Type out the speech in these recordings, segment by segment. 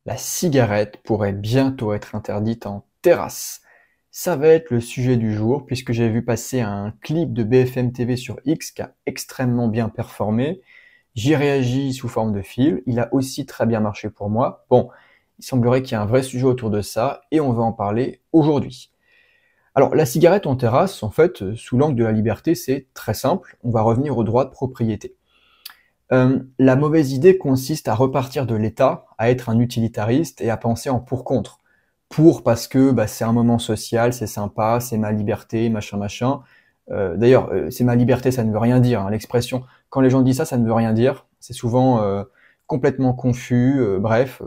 La cigarette pourrait bientôt être interdite en terrasse. Ça va être le sujet du jour puisque j'ai vu passer un clip de BFM TV sur X qui a extrêmement bien performé. J'y réagis sous forme de fil. Il a aussi très bien marché pour moi. Bon, il semblerait qu'il y ait un vrai sujet autour de ça et on va en parler aujourd'hui. Alors, la cigarette en terrasse, en fait, sous l'angle de la liberté, c'est très simple. On va revenir au droit de propriété. La mauvaise idée consiste à repartir de l'État, à être un utilitariste et à penser en pour-contre. Pour parce que c'est un moment social, c'est sympa, c'est ma liberté, machin machin. D'ailleurs, c'est ma liberté, ça ne veut rien dire. Hein. L'expression, quand les gens disent ça, ça ne veut rien dire. C'est souvent complètement confus. Bref,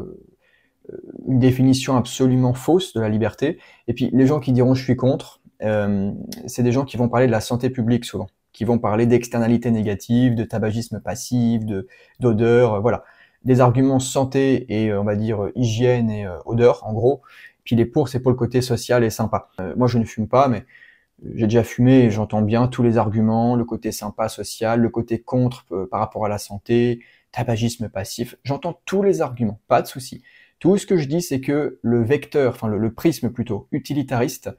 une définition absolument fausse de la liberté. Et puis les gens qui diront je suis contre, c'est des gens qui vont parler de la santé publique souvent, qui vont parler d'externalités négatives, de tabagisme passif, d'odeur, voilà. Des arguments santé et on va dire hygiène et odeur en gros. Puis les pour, c'est pour le côté social et sympa. Moi je ne fume pas, mais j'ai déjà fumé et j'entends bien tous les arguments, le côté sympa social, le côté contre par rapport à la santé, tabagisme passif. J'entends tous les arguments, pas de souci. Tout ce que je dis, c'est que le vecteur, enfin le prisme plutôt utilitariste,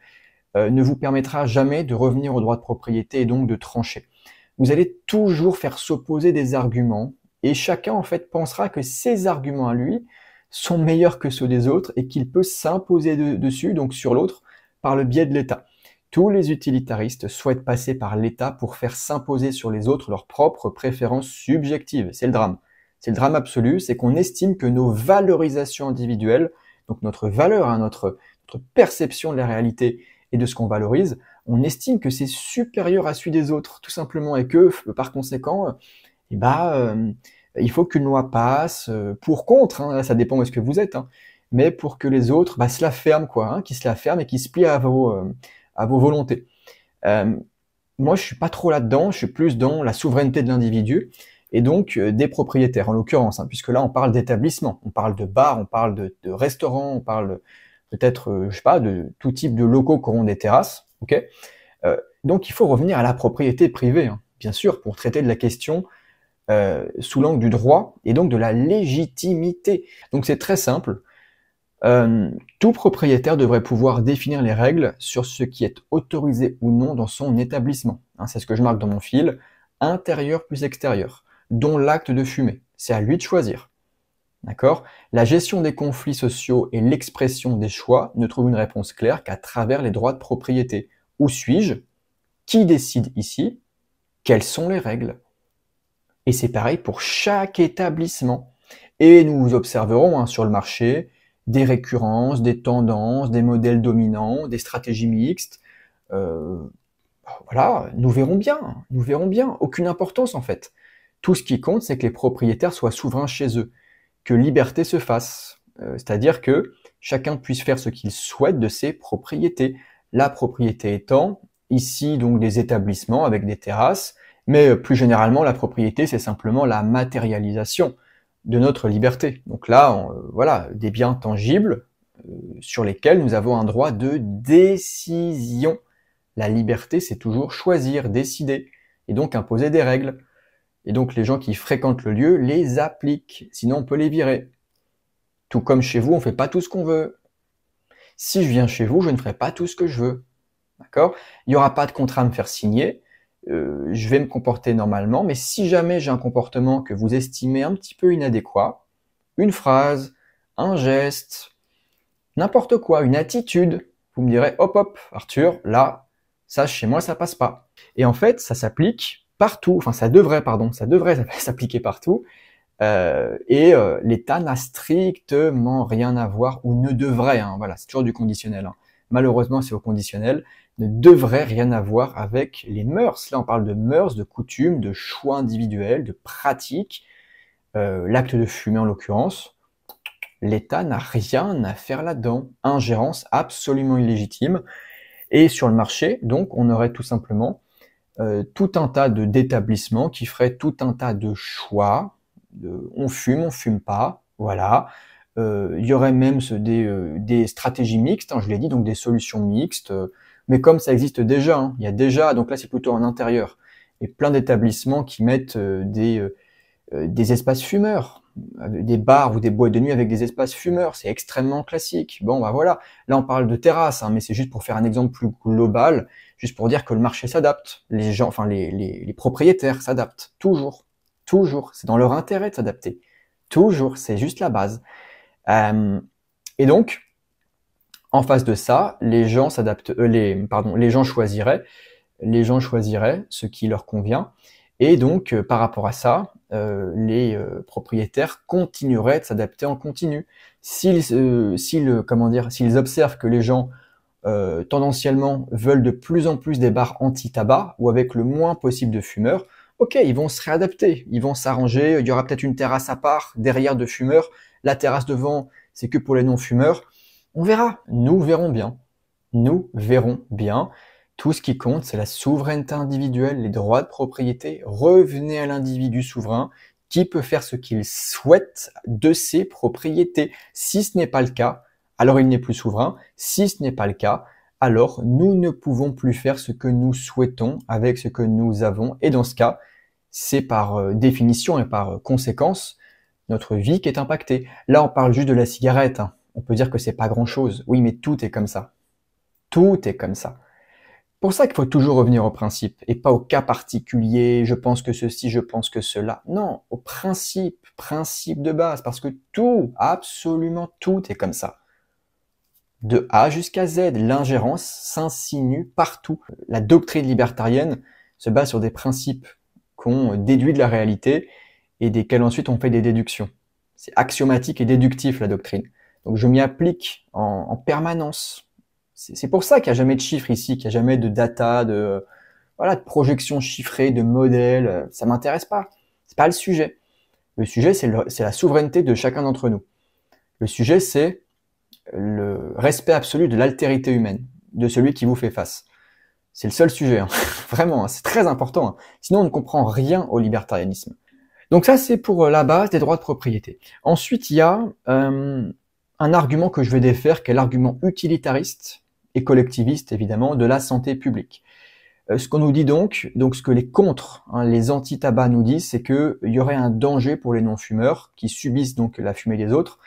ne vous permettra jamais de revenir au droit de propriété et donc de trancher. Vous allez toujours faire s'opposer des arguments et chacun en fait pensera que ses arguments à lui sont meilleurs que ceux des autres et qu'il peut s'imposer dessus, donc sur l'autre, par le biais de l'État. Tous les utilitaristes souhaitent passer par l'État pour faire s'imposer sur les autres leurs propres préférences subjectives. C'est le drame. C'est le drame absolu, c'est qu'on estime que nos valorisations individuelles, donc notre valeur, hein, notre perception de la réalité et de ce qu'on valorise, on estime que c'est supérieur à celui des autres, tout simplement, et que, par conséquent, il faut qu'une loi passe, pour, contre, hein, ça dépend où est-ce que vous êtes, hein, mais pour que les autres se la ferment, quoi, hein, qui se la ferment et qui se plient à vos volontés. Moi, je suis pas trop là-dedans, je suis plus dans la souveraineté de l'individu, et donc des propriétaires, en l'occurrence, hein, puisque là, on parle d'établissement, on parle de bar, on parle de restaurant, on parle peut-être, je sais pas, de tout type de locaux qui auront des terrasses, ok. Donc il faut revenir à la propriété privée, hein, bien sûr, pour traiter de la question sous l'angle du droit et donc de la légitimité. Donc c'est très simple. Tout propriétaire devrait pouvoir définir les règles sur ce qui est autorisé ou non dans son établissement. Hein, c'est ce que je marque dans mon fil, intérieur plus extérieur, dont l'acte de fumer. C'est à lui de choisir. D'accord? La gestion des conflits sociaux et l'expression des choix ne trouvent une réponse claire qu'à travers les droits de propriété. Où suis-je? Qui décide ici? Quelles sont les règles? Et c'est pareil pour chaque établissement. Et nous observerons hein, sur le marché des récurrences, des tendances, des modèles dominants, des stratégies mixtes. Voilà, nous verrons bien. Aucune importance en fait. Tout ce qui compte, c'est que les propriétaires soient souverains chez eux, que liberté se fasse, c'est-à-dire que chacun puisse faire ce qu'il souhaite de ses propriétés. La propriété étant, ici donc des établissements avec des terrasses, mais plus généralement la propriété c'est simplement la matérialisation de notre liberté. Donc là, voilà, des biens tangibles sur lesquels nous avons un droit de décision. La liberté c'est toujours choisir, décider, et donc imposer des règles. Et donc les gens qui fréquentent le lieu les appliquent, sinon on peut les virer. Tout comme chez vous, on ne fait pas tout ce qu'on veut. Si je viens chez vous, je ne ferai pas tout ce que je veux. D'accord? Il n'y aura pas de contrat à me faire signer, je vais me comporter normalement, mais si jamais j'ai un comportement que vous estimez un petit peu inadéquat, une phrase, un geste, n'importe quoi, une attitude, vous me direz hop hop, Arthur, là, ça chez moi ça passe pas. Et en fait, ça s'applique partout, enfin ça devrait s'appliquer partout, l'État n'a strictement rien à voir, ou ne devrait, hein, voilà, c'est toujours du conditionnel, hein. Malheureusement c'est au conditionnel, ne devrait rien avoir avec les mœurs. Là on parle de mœurs, de coutumes, de choix individuels, de pratiques, l'acte de fumer en l'occurrence. L'État n'a rien à faire là-dedans, ingérence absolument illégitime. Et sur le marché, donc, on aurait tout simplement tout un tas d'établissements qui feraient tout un tas de choix, on fume pas, voilà. Il y aurait même des stratégies mixtes, hein, je l'ai dit, donc des solutions mixtes, mais comme ça existe déjà, hein, il y a déjà, donc là c'est plutôt en intérieur, et plein d'établissements qui mettent des espaces fumeurs, des bars ou des boîtes de nuit avec des espaces fumeurs, c'est extrêmement classique. Bon, bah voilà, là on parle de terrasse, hein, mais c'est juste pour faire un exemple plus global, juste pour dire que le marché s'adapte, les gens, enfin les propriétaires s'adaptent, toujours, toujours, c'est dans leur intérêt de s'adapter, toujours, c'est juste la base. Et donc, en face de ça, les gens s'adaptent, les gens choisiraient ce qui leur convient. Et donc, par rapport à ça, les propriétaires continueraient de s'adapter en continu. S'ils observent que les gens tendanciellement veulent de plus en plus des bars anti-tabac ou avec le moins possible de fumeurs, ok, ils vont se réadapter, ils vont s'arranger. Il y aura peut-être une terrasse à part derrière de fumeurs. La terrasse devant, c'est que pour les non-fumeurs. On verra. Nous verrons bien. Nous verrons bien. Tout ce qui compte, c'est la souveraineté individuelle, les droits de propriété. Revenez à l'individu souverain qui peut faire ce qu'il souhaite de ses propriétés. Si ce n'est pas le cas, alors il n'est plus souverain. Si ce n'est pas le cas, alors nous ne pouvons plus faire ce que nous souhaitons avec ce que nous avons. Et dans ce cas, c'est par définition et par conséquence notre vie qui est impactée. Là, on parle juste de la cigarette, hein. On peut dire que c'est pas grand-chose. Oui, mais tout est comme ça. Tout est comme ça. Pour ça qu'il faut toujours revenir au principe et pas au cas particulier, je pense que ceci, je pense que cela. Non, au principe de base, parce que tout, absolument tout est comme ça. De A jusqu'à Z, l'ingérence s'insinue partout. La doctrine libertarienne se base sur des principes qu'on déduit de la réalité et desquels ensuite on fait des déductions. C'est axiomatique et déductif la doctrine. Donc je m'y applique en permanence. C'est pour ça qu'il n'y a jamais de chiffres ici, qu'il n'y a jamais de data, de projections chiffrées, de modèles. Ça m'intéresse pas. C'est pas le sujet. Le sujet, c'est la souveraineté de chacun d'entre nous. Le sujet, c'est le respect absolu de l'altérité humaine, de celui qui vous fait face. C'est le seul sujet, hein. Vraiment, hein, c'est très important. Hein. Sinon, on ne comprend rien au libertarianisme. Donc ça, c'est pour la base des droits de propriété. Ensuite, il y a un argument que je vais défaire, qui est l'argument utilitariste et collectiviste, évidemment, de la santé publique. Ce qu'on nous dit donc ce que les contre, les anti-tabac nous disent, c'est qu'il y aurait un danger pour les non-fumeurs qui subissent donc la fumée des autres,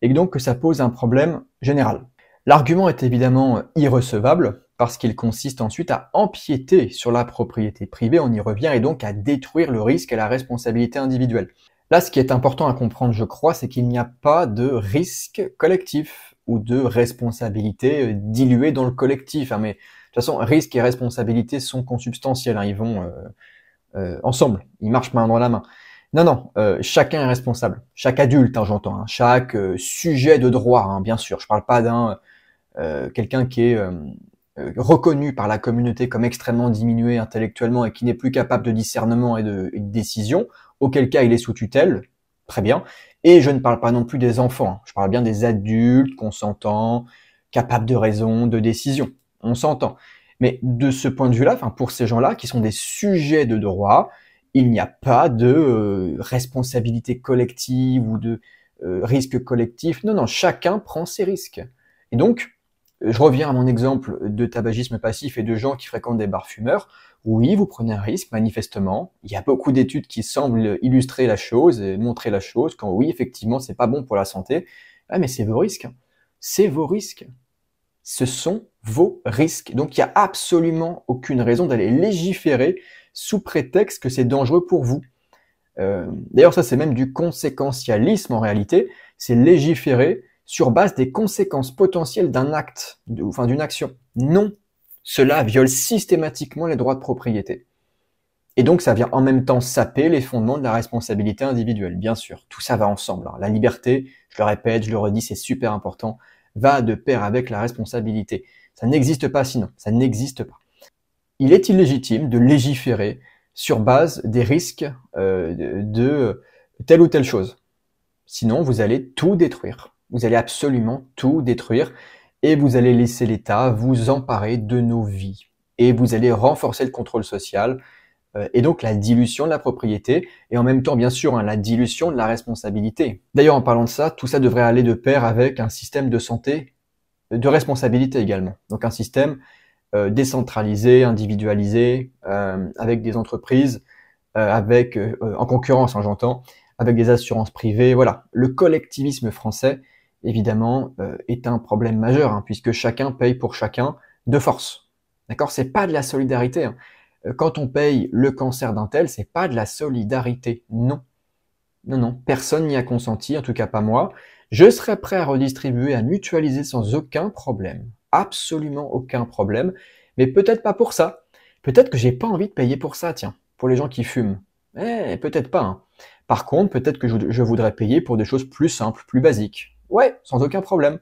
et donc que ça pose un problème général. L'argument est évidemment irrecevable, parce qu'il consiste ensuite à empiéter sur la propriété privée, on y revient, et donc à détruire le risque et la responsabilité individuelle. Là, ce qui est important à comprendre, je crois, c'est qu'il n'y a pas de risque collectif ou de responsabilité diluée dans le collectif. Mais de toute façon, risque et responsabilité sont consubstantiels, ils vont ensemble, ils marchent main dans la main. Non, chacun est responsable, chaque adulte, j'entends, chaque sujet de droit, bien sûr. Je parle pas d'un quelqu'un qui est reconnu par la communauté comme extrêmement diminué intellectuellement et qui n'est plus capable de discernement et de décision, auquel cas il est sous tutelle, très bien. Et je ne parle pas non plus des enfants, je parle bien des adultes consentants, capables de raison, de décision, on s'entend. Mais de ce point de vue-là, pour ces gens-là qui sont des sujets de droit, il n'y a pas de responsabilité collective ou de risque collectif. Non, chacun prend ses risques. Et donc, je reviens à mon exemple de tabagisme passif et de gens qui fréquentent des bars fumeurs. Oui, vous prenez un risque, manifestement. Il y a beaucoup d'études qui semblent illustrer la chose et montrer la chose, quand oui, effectivement, c'est pas bon pour la santé. Ah, mais c'est vos risques. C'est vos risques. Ce sont vos risques. Donc, il n'y a absolument aucune raison d'aller légiférer sous prétexte que c'est dangereux pour vous. D'ailleurs, ça, c'est même du conséquentialisme en réalité. C'est légiférer sur base des conséquences potentielles d'un acte, d'une action. Non, cela viole systématiquement les droits de propriété. Et donc, ça vient en même temps saper les fondements de la responsabilité individuelle, bien sûr. Tout ça va ensemble. La liberté, je le répète, je le redis, c'est super important, va de pair avec la responsabilité. Ça n'existe pas sinon, ça n'existe pas. Il est illégitime de légiférer sur base des risques de telle ou telle chose. Sinon, vous allez tout détruire. Vous allez absolument tout détruire et vous allez laisser l'État vous emparer de nos vies. Et vous allez renforcer le contrôle social et donc la dilution de la propriété et en même temps, bien sûr, la dilution de la responsabilité. D'ailleurs, en parlant de ça, tout ça devrait aller de pair avec un système de santé, de responsabilité également. Donc un système décentralisé, individualisé, avec des entreprises, en concurrence, j'entends, avec des assurances privées. Voilà, le collectivisme français, évidemment, est un problème majeur, hein, puisque chacun paye pour chacun de force. D'accord? C'est pas de la solidarité, hein. Quand on paye le cancer d'un tel, c'est pas de la solidarité. Non. Non, non, personne n'y a consenti, en tout cas pas moi. Je serais prêt à redistribuer, à mutualiser sans aucun problème. Absolument aucun problème. Mais peut-être pas pour ça. Peut-être que j'ai pas envie de payer pour ça, tiens. Pour les gens qui fument. Peut-être pas, hein. Par contre, peut-être que je voudrais payer pour des choses plus simples, plus basiques. Ouais, sans aucun problème.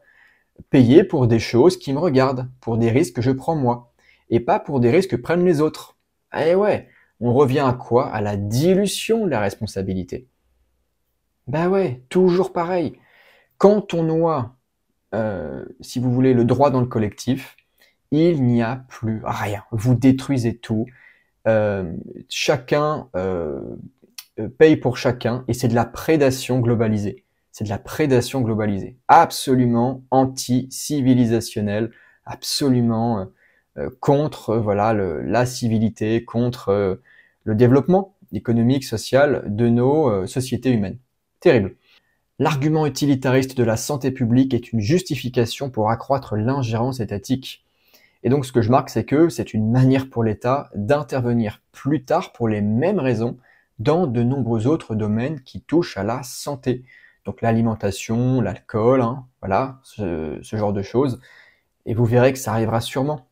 Payer pour des choses qui me regardent, pour des risques que je prends moi. Et pas pour des risques que prennent les autres. Ouais, on revient à quoi? À la dilution de la responsabilité. Bah ouais, toujours pareil. Quand on noie, si vous voulez, le droit dans le collectif, il n'y a plus rien. Vous détruisez tout. Chacun paye pour chacun et c'est de la prédation globalisée. C'est de la prédation globalisée. Absolument anti-civilisationnelle, absolument contre voilà la civilité, contre le développement économique, social de nos sociétés humaines. Terrible. L'argument utilitariste de la santé publique est une justification pour accroître l'ingérence étatique. Et donc ce que je marque, c'est que c'est une manière pour l'État d'intervenir plus tard pour les mêmes raisons dans de nombreux autres domaines qui touchent à la santé. Donc l'alimentation, l'alcool, hein, voilà, ce genre de choses. Et vous verrez que ça arrivera sûrement.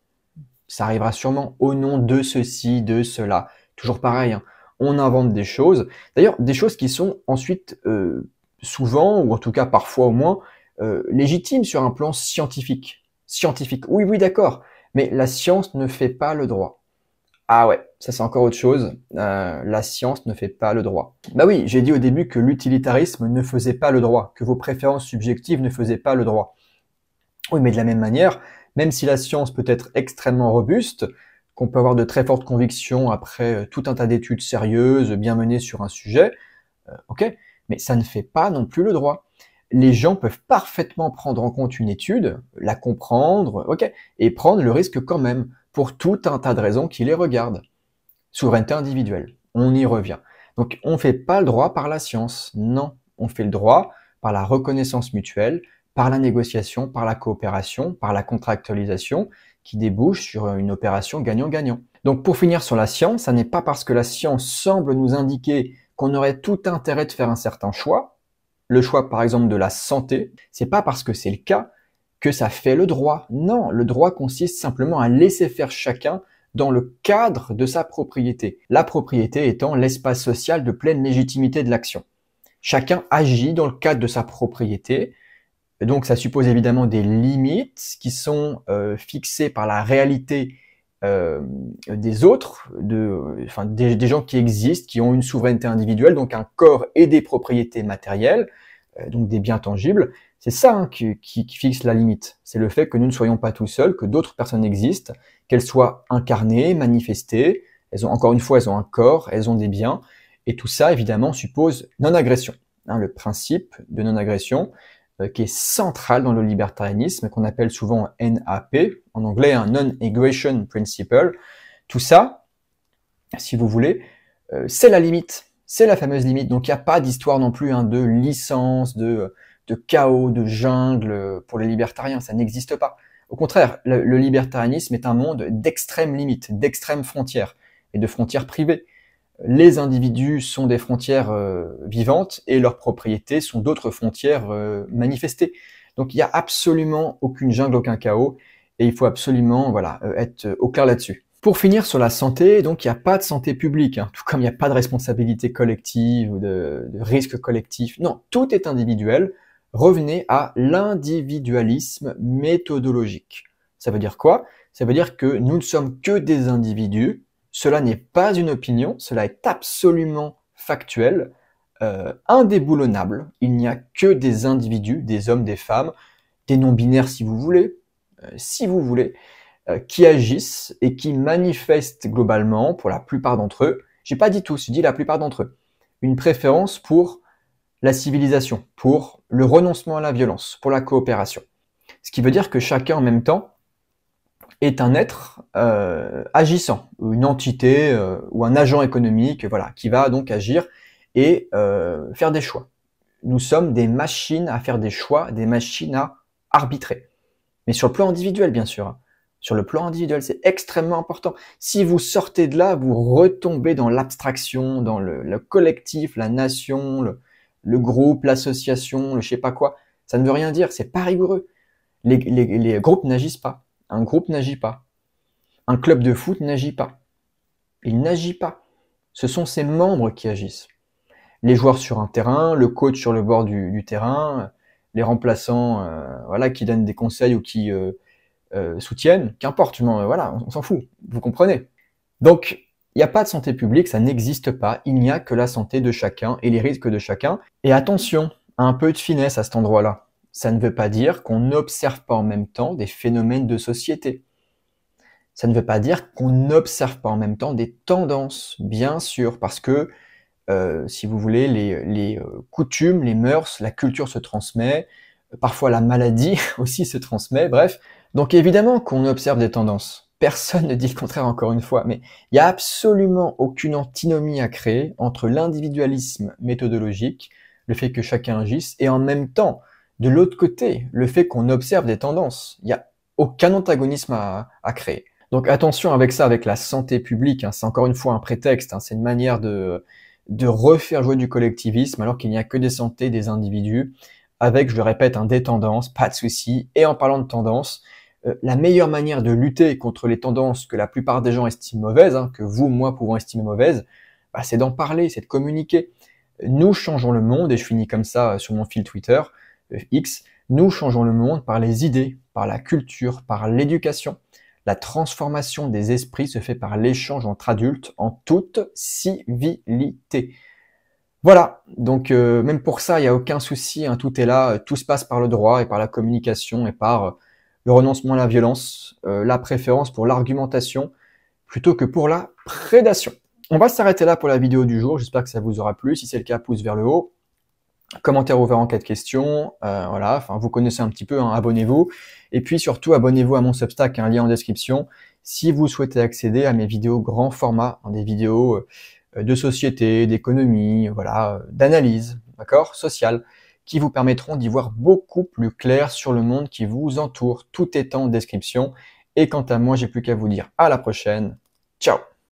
Ça arrivera sûrement au nom de ceci, de cela. Toujours pareil, hein, on invente des choses. D'ailleurs, des choses qui sont ensuite souvent, ou en tout cas parfois au moins, légitimes sur un plan scientifique. Scientifique, oui, oui, d'accord. Mais la science ne fait pas le droit. Ah ouais, ça c'est encore autre chose. La science ne fait pas le droit. Bah oui, j'ai dit au début que l'utilitarisme ne faisait pas le droit, que vos préférences subjectives ne faisaient pas le droit. Oui, mais de la même manière, même si la science peut être extrêmement robuste, qu'on peut avoir de très fortes convictions après tout un tas d'études sérieuses, bien menées sur un sujet, ok, mais ça ne fait pas non plus le droit. Les gens peuvent parfaitement prendre en compte une étude, la comprendre, ok, et prendre le risque quand même, pour tout un tas de raisons qui les regardent. Souveraineté individuelle, on y revient. Donc on ne fait pas le droit par la science, non, on fait le droit par la reconnaissance mutuelle, par la négociation, par la coopération, par la contractualisation, qui débouche sur une opération gagnant-gagnant. Donc pour finir sur la science, ça n'est pas parce que la science semble nous indiquer qu'on aurait tout intérêt de faire un certain choix, le choix par exemple de la santé, c'est pas parce que c'est le cas que ça fait le droit. Non, le droit consiste simplement à laisser faire chacun dans le cadre de sa propriété. La propriété étant l'espace social de pleine légitimité de l'action. Chacun agit dans le cadre de sa propriété, donc ça suppose évidemment des limites qui sont fixées par la réalité des autres, des gens qui existent, qui ont une souveraineté individuelle, donc un corps et des propriétés matérielles, donc des biens tangibles. C'est ça hein, qui fixe la limite. C'est le fait que nous ne soyons pas tout seuls, que d'autres personnes existent, qu'elles soient incarnées, manifestées. Elles ont encore une fois, elles ont un corps, elles ont des biens, et tout ça évidemment suppose non-agression. Hein, le principe de non-agression qui est central dans le libertarianisme, qu'on appelle souvent NAP, en anglais un Non-Aggression Principle. Tout ça, si vous voulez, c'est la limite, c'est la fameuse limite. Donc il n'y a pas d'histoire non plus hein, de licence, de chaos, de jungle pour les libertariens, ça n'existe pas. Au contraire, le libertarianisme est un monde d'extrêmes limites, d'extrêmes frontières et de frontières privées. Les individus sont des frontières vivantes et leurs propriétés sont d'autres frontières manifestées. Donc il n'y a absolument aucune jungle, aucun chaos, et il faut absolument voilà, être au clair là-dessus. Pour finir sur la santé, donc il n'y a pas de santé publique, hein, tout comme il n'y a pas de responsabilité collective ou de risque collectif. Non, tout est individuel. Revenez à l'individualisme méthodologique. Ça veut dire quoi? Ça veut dire que nous ne sommes que des individus. Cela n'est pas une opinion, cela est absolument factuel, indéboulonnable. Il n'y a que des individus, des hommes, des femmes, des non-binaires si vous voulez, qui agissent et qui manifestent globalement, pour la plupart d'entre eux, j'ai pas dit tous, j'ai dit la plupart d'entre eux, une préférence pour la civilisation, pour le renoncement à la violence, pour la coopération. Ce qui veut dire que chacun en même temps est un être agissant, une entité ou un agent économique, voilà, qui va donc agir et faire des choix. Nous sommes des machines à faire des choix, des machines à arbitrer. Mais sur le plan individuel, bien sûr. Hein. Sur le plan individuel, c'est extrêmement important. Si vous sortez de là, vous retombez dans l'abstraction, dans le collectif, la nation, le groupe, l'association, le je sais pas quoi. Ça ne veut rien dire, c'est pas rigoureux. Les groupes n'agissent pas. Un groupe n'agit pas. Un club de foot n'agit pas. Il n'agit pas. Ce sont ses membres qui agissent. Les joueurs sur un terrain, le coach sur le bord du terrain, les remplaçants voilà, qui donnent des conseils ou qui soutiennent, qu'importe, voilà, on s'en fout, vous comprenez. Donc, il n'y a pas de santé publique, ça n'existe pas, il n'y a que la santé de chacun et les risques de chacun. Et attention, un peu de finesse à cet endroit-là. Ça ne veut pas dire qu'on n'observe pas en même temps des phénomènes de société. Ça ne veut pas dire qu'on n'observe pas en même temps des tendances, bien sûr, parce que, si vous voulez, les coutumes, les mœurs, la culture se transmet, parfois la maladie aussi se transmet, bref. Donc évidemment qu'on observe des tendances. Personne ne dit le contraire encore une fois, mais il n'y a absolument aucune antinomie à créer entre l'individualisme méthodologique, le fait que chacun agisse, et en même temps, de l'autre côté, le fait qu'on observe des tendances. Il n'y a aucun antagonisme à créer. Donc attention avec ça, avec la santé publique, hein, c'est encore une fois un prétexte, hein, c'est une manière de refaire jouer du collectivisme alors qu'il n'y a que des santé des individus, avec, je le répète, des tendances, pas de souci. Et en parlant de tendances, la meilleure manière de lutter contre les tendances que la plupart des gens estiment mauvaises, hein, que vous, moi, pouvons estimer mauvaises, bah, c'est d'en parler, c'est de communiquer. Nous changeons le monde, et je finis comme ça sur mon fil Twitter, X, nous changeons le monde par les idées, par la culture, par l'éducation. La transformation des esprits se fait par l'échange entre adultes en toute civilité. Voilà, donc même pour ça, il n'y a aucun souci, hein, tout est là, tout se passe par le droit et par la communication et par le renoncement à la violence, la préférence pour l'argumentation plutôt que pour la prédation. On va s'arrêter là pour la vidéo du jour, j'espère que ça vous aura plu, si c'est le cas, pouce vers le haut. Commentaire ouvert en cas de questions, voilà, enfin vous connaissez un petit peu, hein, abonnez-vous. Et puis surtout, abonnez-vous à mon Substack, un lien en description, si vous souhaitez accéder à mes vidéos grand format, des vidéos de société, d'économie, voilà, d'analyse, d'accord, sociale, qui vous permettront d'y voir beaucoup plus clair sur le monde qui vous entoure. Tout est en description. Et quant à moi, j'ai plus qu'à vous dire à la prochaine. Ciao!